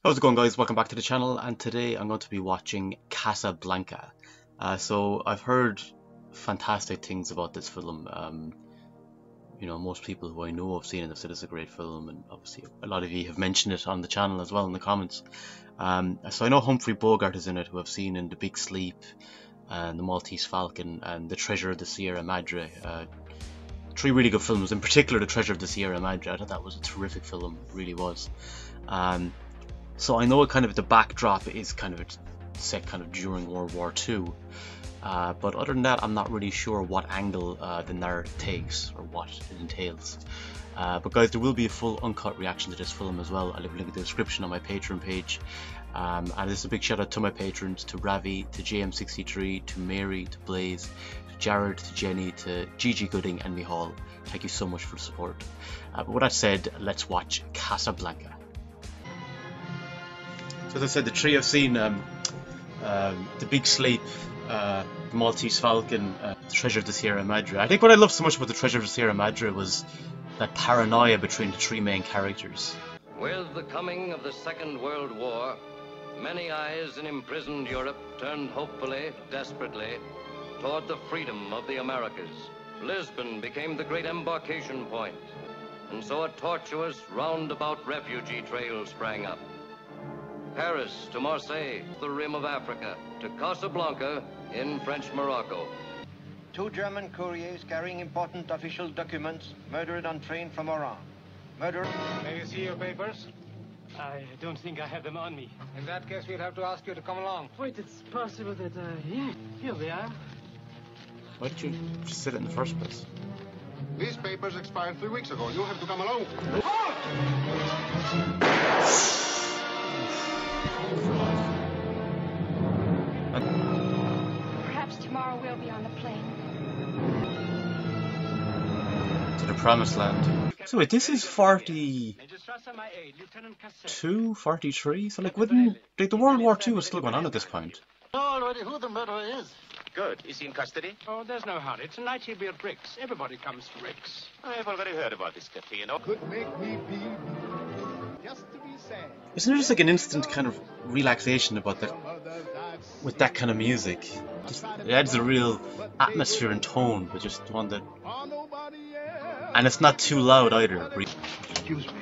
How's it going, guys? Welcome back to the channel, and today I'm going to be watching Casablanca. So I've heard fantastic things about this film. Most people who I know have seen it have said it's a great film, and obviously a lot of you have mentioned it on the channel as well in the comments. So I know Humphrey Bogart is in it, who I've seen in The Big Sleep, and The Maltese Falcon, and The Treasure of the Sierra Madre. Three really good films, in particular The Treasure of the Sierra Madre. I thought that was a terrific film, it really was. So I know kind of the backdrop is kind of set kind of during World War II, but other than that, I'm not really sure what angle the narrative takes or what it entails. But guys, there will be a full uncut reaction to this film as well. I'll leave a link in the description on my Patreon page. And this is a big shout out to my patrons, to Ravi, to JM63, to Mary, to Blaze, to Jared, to Jenny, to Gigi Gooding and Mihal. Thank you so much for the support. But with that said, let's watch Casablanca. So as I said, the three I've seen, The Big Sleep, The Maltese Falcon, The Treasure of the Sierra Madre. I think what I loved so much about The Treasure of the Sierra Madre was that paranoia between the three main characters. With the coming of the Second World War, many eyes in imprisoned Europe turned hopefully, desperately, toward the freedom of the Americas. Lisbon became the great embarkation point, and so a tortuous, roundabout refugee trail sprang up. Paris to Marseille, the rim of Africa, to Casablanca in French Morocco. Two German couriers carrying important official documents murdered on train from Oran. Murder. May you see your papers? I don't think I have them on me. In that case, we'll have to ask you to come along. Wait, it's possible that, yeah, here they are. Why did you just sit it in the first place? These papers expired 3 weeks ago. You'll have to come along. Perhaps tomorrow we'll be on the plane. To the promised land. So wait, this is 42, 43? So like the World War II was still going on at this point. Know already who the murderer is. Good. Is he in custody? Oh, there's no hurry. Tonight he'll be at Rick's. Everybody comes to Rick's. I've already heard about this cafe, you know. Could make me be just to be sad. Isn't there just like an instant kind of relaxation about that, with that kind of music? It adds a real atmosphere and tone, but just one that... And it's not too loud either. Excuse me.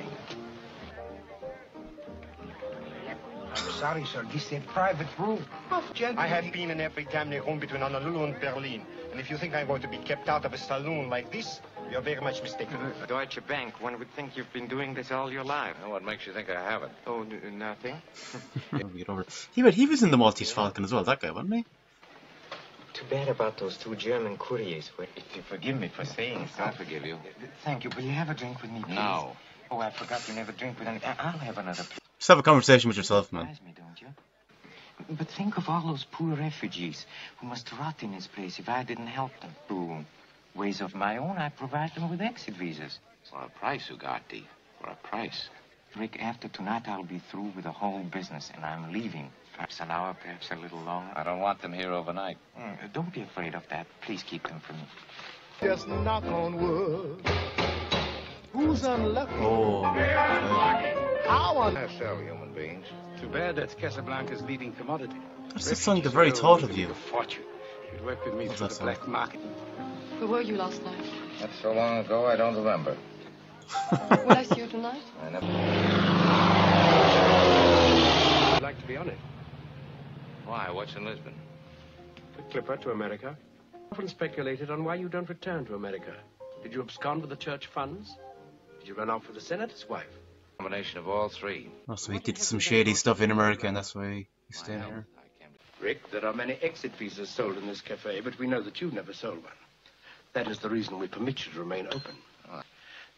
I'm sorry, sir. This is a private room. I have been in every family room between Honolulu and Berlin. And if you think I'm going to be kept out of a saloon like this, you're very much mistaken. Deutsche Bank, one would think you've been doing this all your life. What makes you think I haven't? Oh, nothing. Get over it. He was in the Maltese Falcon as well, that guy, wasn't he? Too bad about those two German couriers. If you forgive me for saying it, I forgive you. Thank you. Will you have a drink with me, please? No. Oh, I forgot you never drink with any... I'll have another, please. Just have a conversation with yourself, man. Me, don't you? But think of all those poor refugees who must rot in this place if I didn't help them. Through ways of my own, I provide them with exit visas. For a price, Ugarte. For a price. Rick, after tonight, I'll be through with the whole business, and I'm leaving. Perhaps an hour, perhaps a little longer. I don't want them here overnight. Don't be afraid of that. Please keep them for me. Just knock on wood. Who's unlucky? Oh. How on Sell human beings. Too bad that's Casablanca's leading commodity. That's just something the very thought of you. A fortune. You'd work with me What's through that the black market. Where were you last night? That's so long ago, I don't remember. Will I see you tonight? I never... I'd like to be on it. Why? What's in Lisbon? The Clipper to America. Often speculated on why you don't return to America. Did you abscond with the church funds? Did you run off with the senator's wife? Combination of all three. Oh, so he did some shady stuff in America, and that's why he's staying here. Rick, there are many exit visas sold in this cafe, but we know that you've never sold one. That is the reason we permit you to remain open.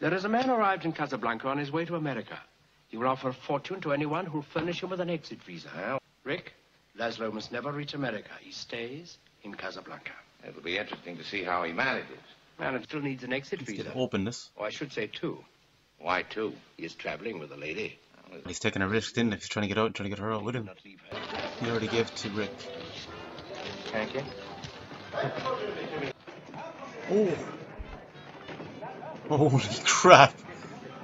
There is a man arrived in Casablanca on his way to America. He will offer a fortune to anyone who'll furnish him with an exit visa. Well, Rick, Laszlo must never reach America. He stays in Casablanca. it'll be interesting to see how he manages. Man, it still needs an exit Let's visa. get openness. Oh, I should say two. Why two? He is traveling with a lady. He's taking a risk, didn't he? He's trying to get out, trying to get her out with him. Not leave her. He already gave to Rick. Thank you. Oh. Holy crap.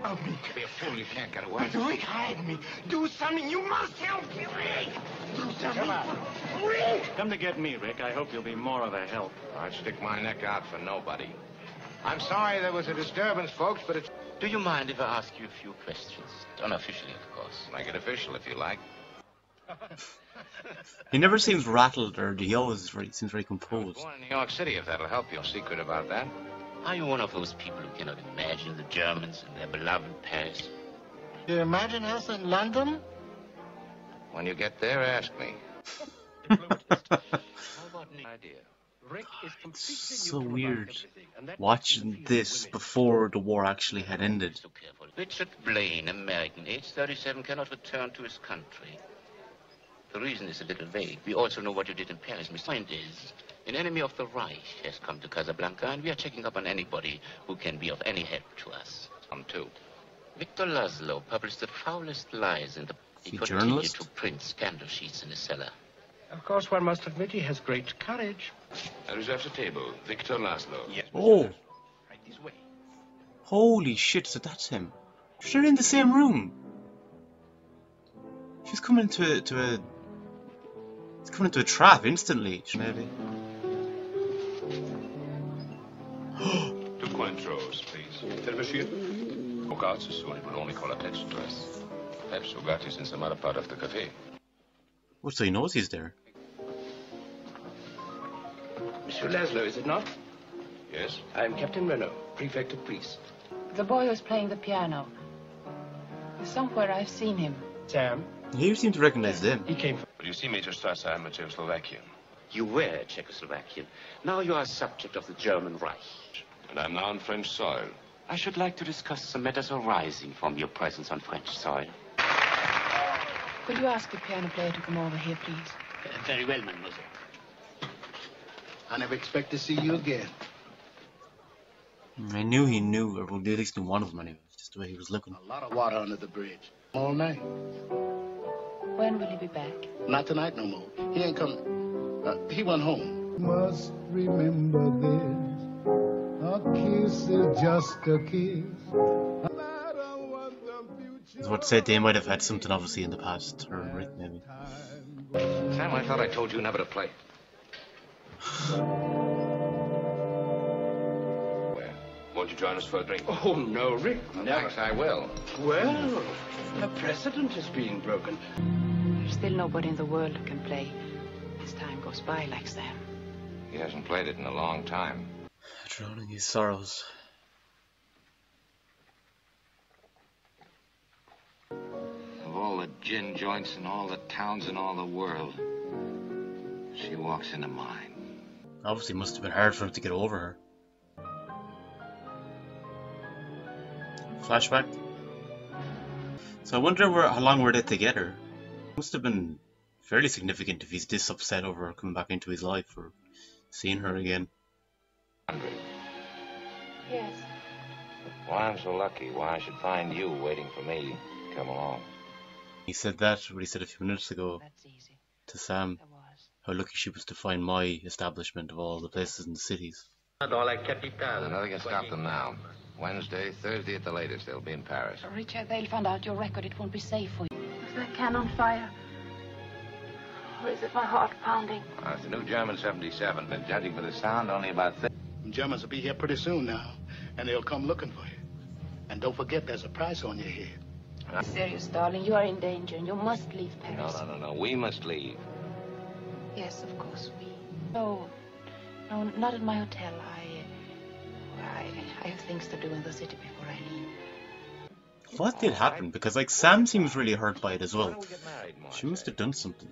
Help me. Be a fool, you can't get away. But Rick, hide me. Do something. You must help me, Rick. Do something. Come on. Rick! Come to get me, Rick. I hope you'll be more of a help. I'd stick my neck out for nobody. I'm sorry there was a disturbance, folks, but it's... Do you mind if I ask you a few questions? Unofficially, of course. Make it official if you like. He never seems rattled, or he always seems very I was composed. born in New York City, if that'll help you. Secret about that? Are you one of those people who cannot imagine the Germans and their beloved Paris? You imagine us in London? When you get there, ask me. idea. Rick is completely So neutral about weird everything, and that watching makes him feel this women. before the war actually had ended. So careful. Richard Blaine, American, age 37, cannot return to his country. The reason is a little vague. We also know what you did in Paris. My point is, an enemy of the Reich has come to Casablanca, and we are checking up on anybody who can be of any help to us. Come too. Victor Laszlo published the foulest lies in the... He A continued journalist? to print scandal sheets in his cellar. Of course, one must admit he has great courage. I reserve the table. Victor Laszlo. Yes. Oh, Right this way. holy shit, so that's him. They're in the same room. She's coming to a... It's coming into a trap instantly, maybe. Two Cointreaux, please. Tell monsieur. Bogart so soon, it will only call attention to us. Perhaps Bogart is in some other part of the cafe. Oh, so he knows he's there. Monsieur Laszlo, is it not? Yes? I am Captain Renault, prefect of police. The boy who's playing the piano. Somewhere I've seen him. Sam, He seems to recognize them. he came from... Well, you see, Major Strasser, I'm a Czechoslovakian. You were Czechoslovakian. Now you are a subject of the German Reich. And I'm now on French soil. I should like to discuss some matters arising from your presence on French soil. Could you ask the piano player to come over here, please? Very well, mademoiselle. I never expect to see you again. I knew he knew, or at least knew one of them anyway, just the way he was looking. A lot of water under the bridge. All night. When will he be back? Not tonight no more. He ain't coming. He went home. Must remember this. A kiss is just a kiss. I was about to say they might have had something obviously in the past, or Rick maybe. Sam, I thought I told you never to play. Where? Won't you join us for a drink? Oh, no, Rick, never. Thanks, I will. Well, a precedent is being broken. There's still nobody in the world who can play as time goes by like Sam. He hasn't played it in a long time. Drowning his sorrows. Of all the gin joints in all the towns in all the world, she walks into mine. Obviously must have been hard for him to get over her. Flashback. So I wonder how long were they together? Must have been fairly significant if he's this upset over her coming back into his life or seeing her again. Yes. Why I'm so lucky, why I should find you waiting for me to come along. He said that, what he said a few minutes ago That's easy. to Sam, There was. how lucky she was to find my establishment of all the places in the cities. Nothing can stop them now. Wednesday, Thursday at the latest, they'll be in Paris. Richard, they'll find out your record. It won't be safe for you. Is that cannon fire? Or is it my heart pounding? It's the new German 77, but judging for the sound, only about 30. The Germans will be here pretty soon now, and they'll come looking for you. And don't forget, there's a price on your head. Serious, darling. You are in danger, and you must leave Paris. No. We must leave. Yes, of course, we... No, not at my hotel. I have things to do in the city before I leave. What did happen? Because like Sam seems really hurt by it as Why well. don't we get married, Marge? She must have done something.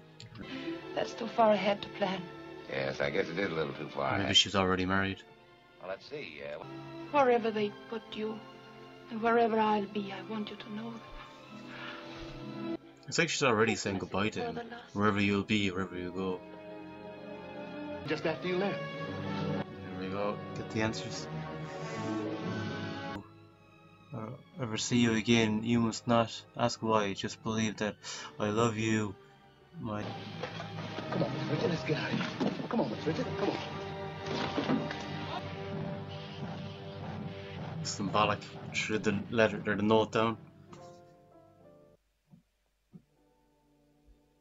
That's too far ahead to plan. Yes, I guess it is a little too far. Maybe she's already married. Well, let's see. Wherever they put you, and wherever I'll be, I want you to know that. It's like she's already saying goodbye to him. Wherever you'll be, wherever you go. Just after you left. There we go. Get the answers. Ever see you again, you must not ask why. Just believe that I love you. My... Come on, Miss Richard, let's get out of here. Come on, Miss Richard, come on. Symbolic. Should the letter or the note down.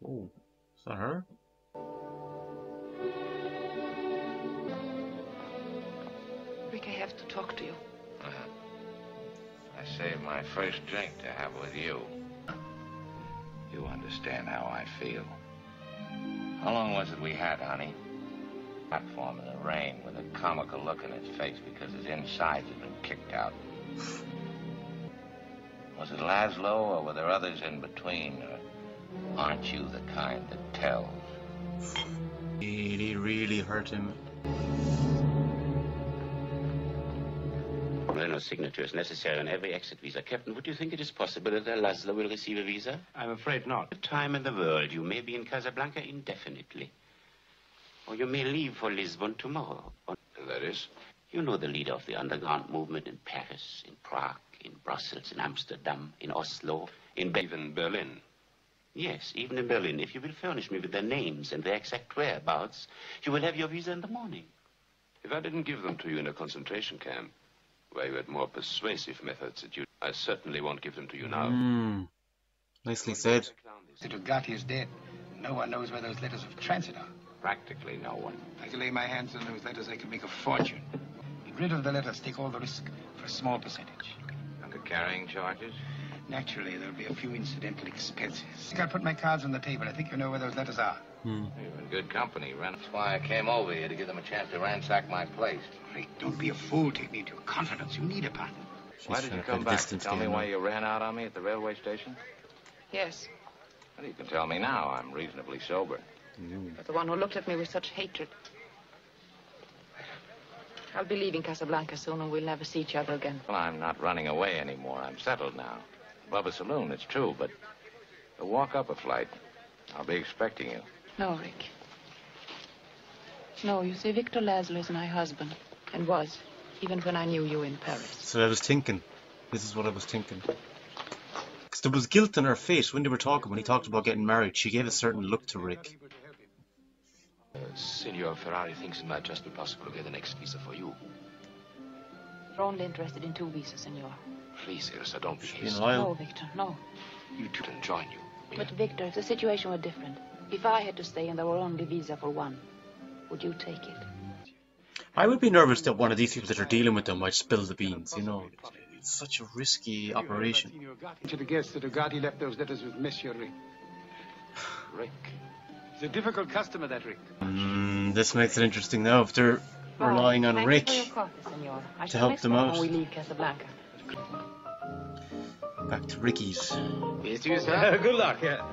Oh, is that her? Rick, I have to talk to you. I saved my first drink to have with you. You understand how I feel. How long was it we had, honey? Platform in the rain with a comical look in his face because his insides had been kicked out. Was it Laszlo, or were there others in between? Or aren't you the kind that tells? Really hurt him. There are no signatures necessary on every exit visa. Captain, would you think it is possible that Laszlo will receive a visa? I'm afraid not. The time in the world. You may be in Casablanca indefinitely. Or you may leave for Lisbon tomorrow. That is? You know the leader of the underground movement in Paris, in Prague, in Brussels, in Amsterdam, in Oslo, Even Berlin. Yes, even in Berlin. If you will furnish me with their names and their exact whereabouts, you will have your visa in the morning. If I didn't give them to you in a concentration camp, where you had more persuasive methods at you, I certainly won't give them to you now. Nicely said. The Dugati is dead. No one knows where those letters of transit are. Practically no one. If I can lay my hands on those letters, I can make a fortune. Get rid of the letters, take all the risk for a small percentage. Under carrying charges? Naturally, there'll be a few incidental expenses. I think I'll put my cards on the table. I think you know where those letters are. You're in good company, Ren. That's why I came over here, to give them a chance to ransack my place. Rick, don't be a fool. Take me into your confidence. You need a partner. Why did you come back? To tell me why you ran out on me at the railway station? Yes. Well, you can tell me now. I'm reasonably sober. You're the one who looked at me with such hatred. I'll be leaving Casablanca soon, and we'll never see each other again. Well, I'm not running away anymore. I'm settled now. Above a saloon, it's true, but to walk up a flight, I'll be expecting you. No, Rick. No, you see, Victor Laszlo is my husband, and was, even when I knew you in Paris. So I was thinking. This is what I was thinking. Because there was guilt in her face when they were talking, when he talked about getting married. She gave a certain look to Rick. Signor Ferrari thinks it might just be possible to get an exit visa for you. We're only interested in 2 visas, senor. Please, Elsa, don't be You hasty. know, No, Victor, no. You two can join you. But, Victor, if the situation were different, if I had to stay and there were only visa for 1, would you take it? I would be nervous that one of these people that are dealing with them might spill the beans, you know. It's such a risky operation. To the guest, the Dugati left those letters with Monsieur Rick. Rick. He's a difficult customer, that Rick. This makes it interesting now. If they're relying on Rick Thank you for your coffee, senor. I to shall help miss them one out. when we leave Casablanca. Back to Ricky's. Here's to you, sir. Good luck, yeah.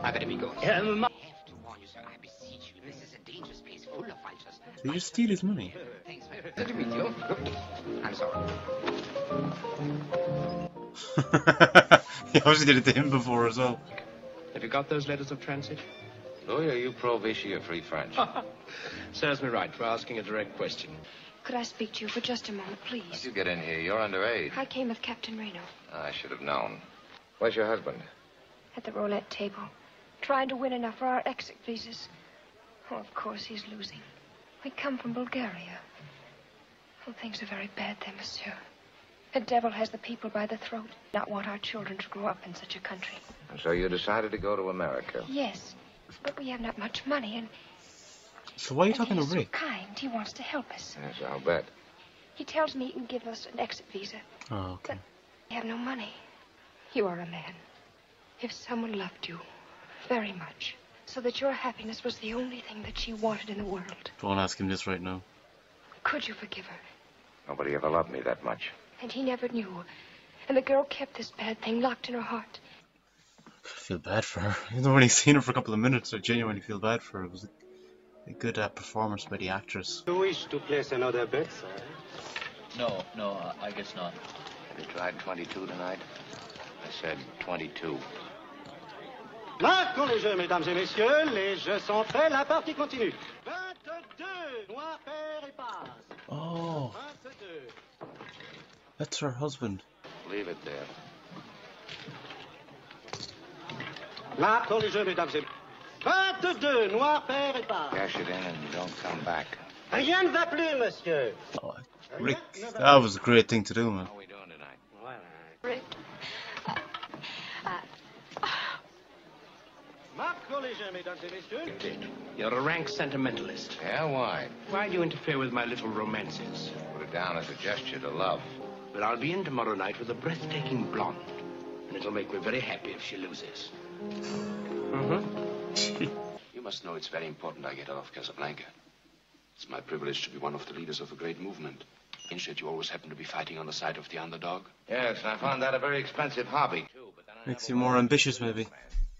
How can we go? Yeah, I have to warn you, sir. I beseech you. This is a dangerous place full of vultures. Did he just steal his money? Thanks, my friend. Good to meet you. I'm sorry. He obviously did it to him before as well. Have you got those letters of transit? Louis, are you pro-Vichy or free French? Serves me right for asking a direct question. Could I speak to you for just a moment, please? How'd you get in here? You're underage. I came with Captain Reno I should have known. Where's your husband? at the roulette table, trying to win enough for our exit visas. Oh, of course he's losing. We come from Bulgaria. Oh, things are very bad there, monsieur. The devil has the people by the throat. Not want our children to grow up in such a country. And so you decided to go to America. Yes, but we have not much money, and So why are you talking to he's so Rick? kind. He wants to help us. Yes, I'll bet. He tells me he can give us an exit visa. Oh, okay. We have no money. You are a man. If someone loved you very much, so that your happiness was the only thing that she wanted in the world, Don't ask him this right now. could you forgive her? Nobody ever loved me that much. And he never knew. And the girl kept this bad thing locked in her heart. I feel bad for her. I've only seen her for a couple of minutes. I genuinely feel bad for her. It was a good performance by the actress. You wish to place another bet, sir? No, I guess not. Have you tried 22 tonight? I said 22. Marquons les jeux, mesdames et messieurs. Les jeux sont faits. La partie continue. 22. Noir, pair et passe. Oh, 22. that's her husband. Leave it there. Là, pour les jeux, mesdames et messieurs. 22. Noir, pair et passe. Cash it in and don't come back. Rien ne va plus, monsieur. Oh, Rick, that was a great thing to do, man. How are we doing tonight? Rick. You're a rank sentimentalist. Yeah, why? Why do you interfere with my little romances? Put it down as a gesture to love. But I'll be in tomorrow night with a breathtaking blonde. And it'll make me very happy if she loses. You must know it's very important I get out of Casablanca. It's my privilege to be one of the leaders of a great movement. Instead, you always happen to be fighting on the side of the underdog. Yes, and I found that a very expensive hobby, too. But then Makes you more ambitious, maybe.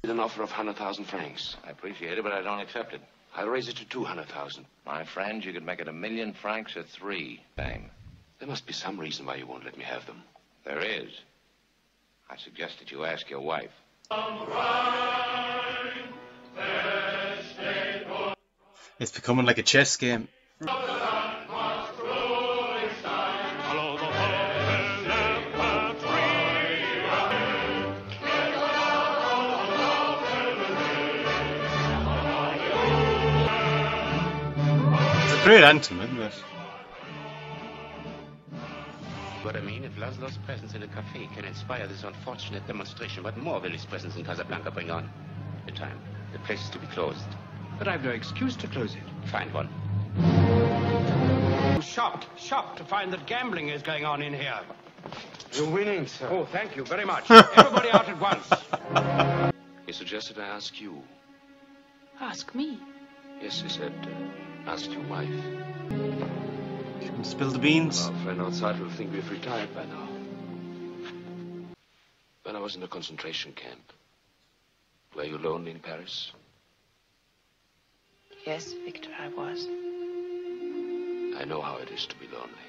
With an offer of 100,000 francs. I appreciate it, but I don't accept it. I'll raise it to 200,000. My friend, you could make it 1,000,000 francs or 3. Same. There must be some reason why you won't let me have them. There is. I suggest that you ask your wife. It's becoming like a chess game. It's a great anthem, isn't it? But I mean, if Laszlo's presence in the cafe can inspire this unfortunate demonstration, what more will his presence in Casablanca bring on? The time. The place is to be closed. But I've no excuse to close it. Find one. I'm shocked to find that gambling is going on in here. You're winning, sir. Oh, thank you very much. Everybody out at once. He suggested I ask you. Ask me. Yes, he said, ask your wife. You can spill the beans. Our friend outside will think we've retired by now. When I was in a concentration camp, were you lonely in Paris? Yes, Victor, I was. I know how it is to be lonely.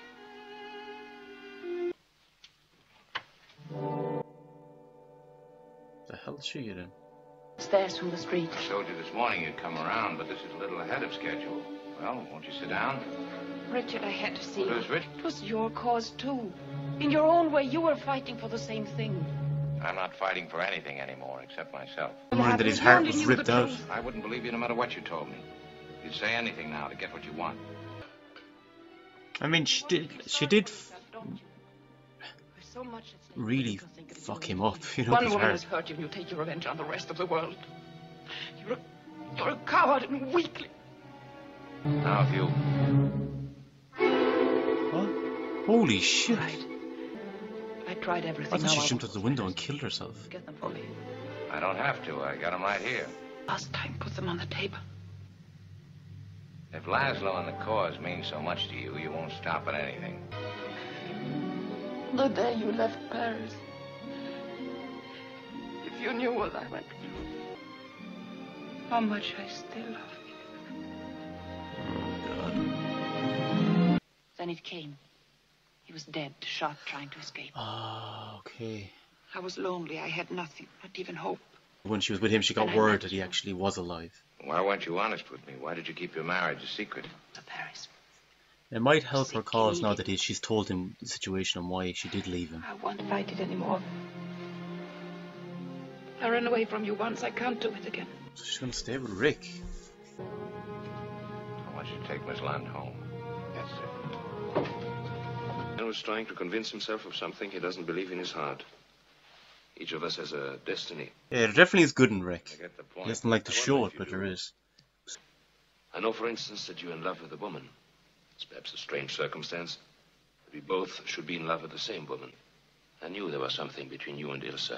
The hell's she in? Stairs from the street. I told you this morning you'd come around, but this is a little ahead of schedule. Well, won't you sit down? Richard, I had to see What you. is Rich? It was your cause, too. In your own way, you were fighting for the same thing. I'm not fighting for anything anymore, except myself. Mind that his heart was ripped out. I wouldn't believe you no matter what you told me. You'd say anything now to get what you want. I mean, she did So much at stake. really fuck him up, you know, One his woman heart. has hurt you, and you take your revenge on the rest of the world. You're a coward and weakling. Now, if you... What? Holy shit. I tried everything. I thought she Now jumped out the window and killed herself. Get them for me. I don't have to. I got them right here. Last time, put them on the table. If Laszlo and the cause mean so much to you, you won't stop at anything. The day you left Paris. If you knew what I went through. How much I still love you. Then it came. He was dead, shot, trying to escape. Ah, okay. I was lonely. I had nothing, not even hope. When she was with him, she got And I word met that he actually was alive. Why weren't you honest with me? Why did you keep your marriage a secret? To Paris. It might help her cause now that she's told him the situation and why she did leave him. I won't fight it anymore. I ran away from you once. I can't do it again. So she's gonna stay with Rick. I want you to take Miss Land home. Yes, sir. Man was trying to convince himself of something he doesn't believe in his heart. Each of us has a destiny. Yeah, there definitely is good in Rick. I get the point. He doesn't like to I wonder show if it, you but do. there is. I know, for instance, that you're in love with a woman. It's perhaps a strange circumstance. But we both should be in love with the same woman. I knew there was something between you and Ilse.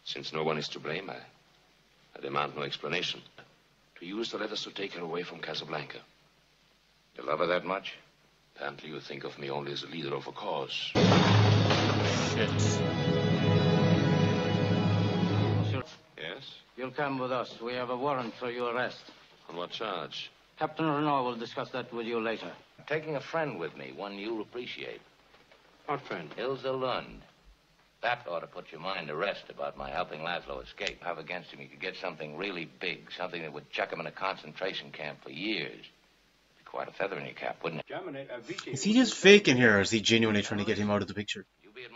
Since no one is to blame, I demand no explanation. To use the letters to take her away from Casablanca. You love her that much? Apparently you think of me only as a leader of a cause. Shit. Yes? You'll come with us. We have a warrant for your arrest. On what charge? Captain Renault will discuss that with you later. I'm taking a friend with me, one you'll appreciate. What friend? Ilse Lund. That ought to put your mind to rest about my helping Laszlo escape. Have against him, he could get something really big, something that would chuck him in a concentration camp for years. Be quite a feather in your cap, wouldn't it? Is he just faking here, or is he genuinely trying to get him out of the picture?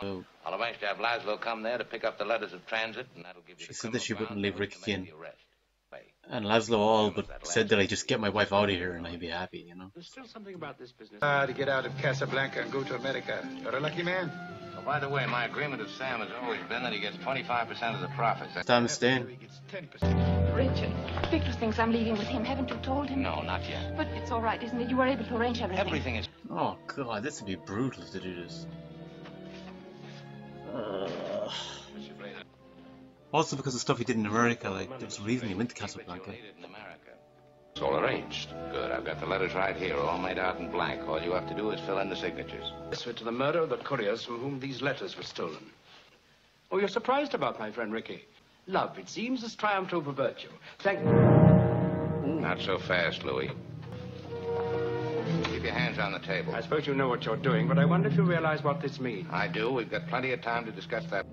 Oh. I'll arrange to have Laszlo come there to pick up the letters of transit, and that'll give you She said that she wouldn't leave Rick again. and Laszlo all but said that I just get my wife out of here and I'd be happy, you know. There's still something about this business. To get out of Casablanca and go to America. You're a lucky man. Oh, by the way, my agreement with Sam has always been that he gets 25% of the profits. Sam is staying. Richard, Victor thinks I'm leaving with him. Haven't you told him? No, not yet. But it's all right, isn't it? You were able to arrange everything. Everything is... Oh god, this would be brutal to do this. Also because of stuff he did in America, like, there was a reason he went to Casablanca. It's all arranged. Good, I've got the letters right here, all made out in blank. All you have to do is fill in the signatures. Yes, to the murder of the couriers from whom these letters were stolen. Oh, you're surprised about my friend Ricky. Love, it seems, has triumphed over virtue. Thank... Not so fast, Louis. Keep your hands on the table. I suppose you know what you're doing, but I wonder if you realize what this means. I do. We've got plenty of time to discuss that.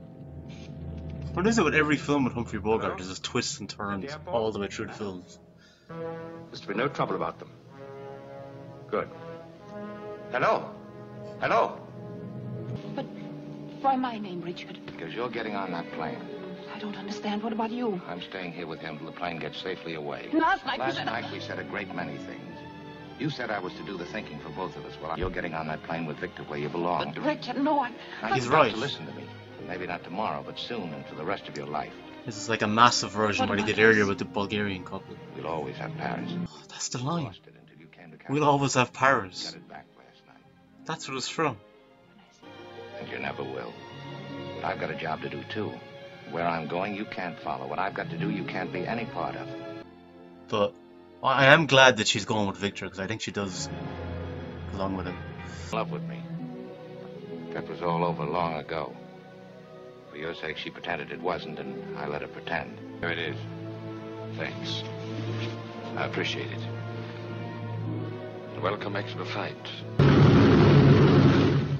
What is it with every film with Humphrey Bogart? There's just twists and turns all the way through the films. There's to be no trouble about them. Good. Hello? Hello? But why my name, Richard? Because you're getting on that plane. I don't understand. What about you? I'm staying here with him till the plane gets safely away. Last night we said a great many things. You said I was to do the thinking for both of us. Well, you're getting on that plane with Victor where you belong. But Richard, no, Now, he's you've got right. to listen to me. Maybe not tomorrow, but soon and for the rest of your life. This is like a massive version of what he did earlier with the Bulgarian couple. We'll always have Paris. Oh, that's the line. We'll always have Paris. Got it back last night. That's what it's from. And you never will. But I've got a job to do, too. Where I'm going, you can't follow. What I've got to do, you can't be any part of. But I am glad that she's going with Victor, because I think she does belong with him. In love with me. That was all over long ago. For your sake, she pretended it wasn't, and I let her pretend. Here it is. Thanks. I appreciate it. A welcome extra flight.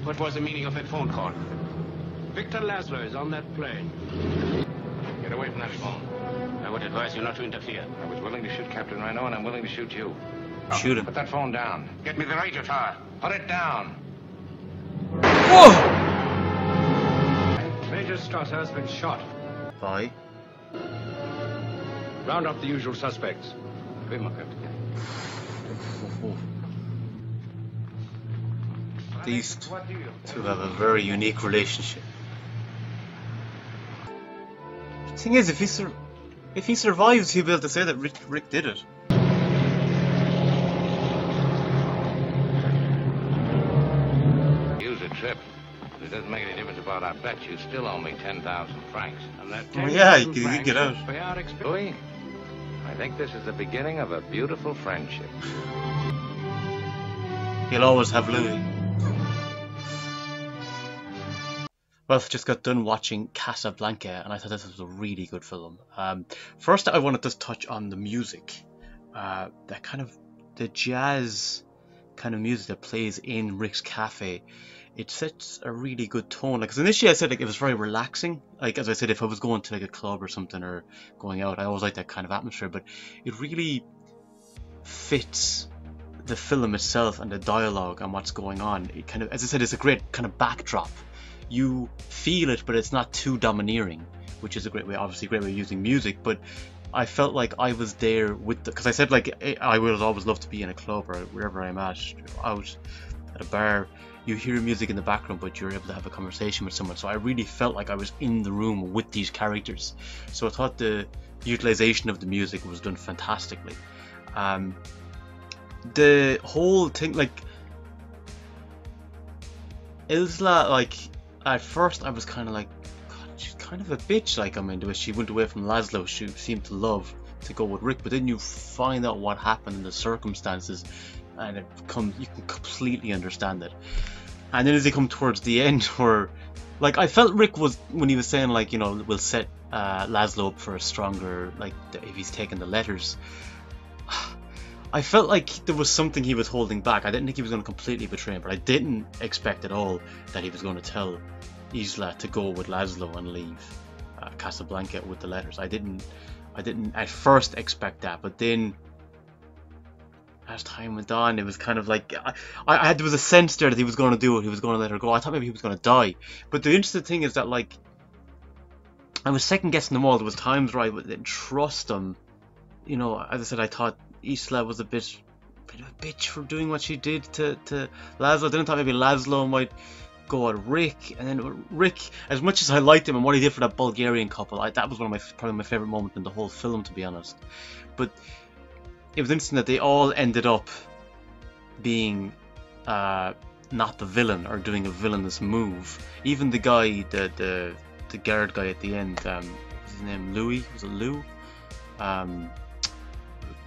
What was the meaning of that phone call? Victor Laszlo is on that plane. Get away from that phone. I would advise you not to interfere. I was willing to shoot Captain Reno, and I'm willing to shoot you. Shoot him. Put that phone down. Get me the radio tower. Put it down. Whoa! Major Strasser has been shot. Bye. Round up the usual suspects. These two have a very unique relationship. The thing is, if he survives, he'll be able to say that Rick did it. Use a trip. It doesn't make any difference about our bet. You still owe me 10,000 francs. And that Oh yeah, you can get out. Louis, I think this is the beginning of a beautiful friendship. He'll always have Louis. Well, I've just got done watching Casablanca, and I thought this was a really good film. First, I wanted to touch on the music. That kind of the jazz kind of music that plays in Rick's cafe. It sets a really good tone. Because initially I said like it was very relaxing. Like as I said, if I was going to like a club or something or going out, I always like that kind of atmosphere. But it really fits the film itself and the dialogue and what's going on. It kind of, as I said, it's a great kind of backdrop. You feel it, but it's not too domineering, which is a great way, obviously a great way of using music. But I felt like I was there with the, because I said like I would always love to be in a club or wherever I'm at, out at a bar. You hear music in the background, but you're able to have a conversation with someone. So I really felt like I was in the room with these characters. So I thought the utilization of the music was done fantastically. The whole thing, like Ilsa, like at first I was kind of like, God, she's kind of a bitch. Like, I mean, she went away from Laszlo. She seemed to love to go with Rick, but then you find out what happened in the circumstances, and you can completely understand it. And then as they come towards the end, where, like, I felt Rick was, when he was saying, like, you know, we'll set Laszlo up for a stronger, like, if he's taking the letters. I felt like there was something he was holding back. I didn't think he was going to completely betray him, but I didn't expect at all that he was going to tell Isla to go with Laszlo and leave Casablanca with the letters. I didn't at first expect that, but then as time went on, it was kind of like there was a sense there that he was going to do it. He was going to let her go. I thought maybe he was going to die. But the interesting thing is that, like, I was second guessing them all. There was times where I didn't trust him you know, as I said, I thought Isla was a bit of a bitch for doing what she did to Laszlo. I didn't thought maybe Laszlo might go at Rick, and then Rick, as much as I liked him and what he did for that Bulgarian couple, that was one of probably my favorite moments in the whole film, to be honest. But it was interesting that they all ended up being not the villain or doing a villainous move. Even the guy, the guard guy at the end, was his name Louis? Was it Lou?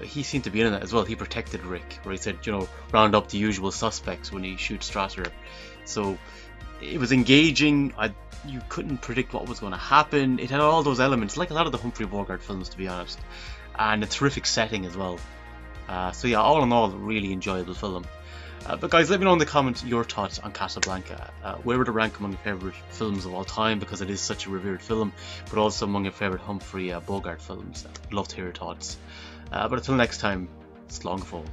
He seemed to be in it as well. He protected Rick, where he said, you know, round up the usual suspects when he shoots Strasser. So it was engaging. You couldn't predict what was going to happen. It had all those elements, like a lot of the Humphrey Bogart films, to be honest, and a terrific setting as well. So yeah, all in all, really enjoyable film. But guys, let me know in the comments your thoughts on Casablanca. Where would it rank among your favourite films of all time, because it is such a revered film, but also among your favourite Humphrey Bogart films. I'd love to hear your thoughts. But until next time, slán go fóill.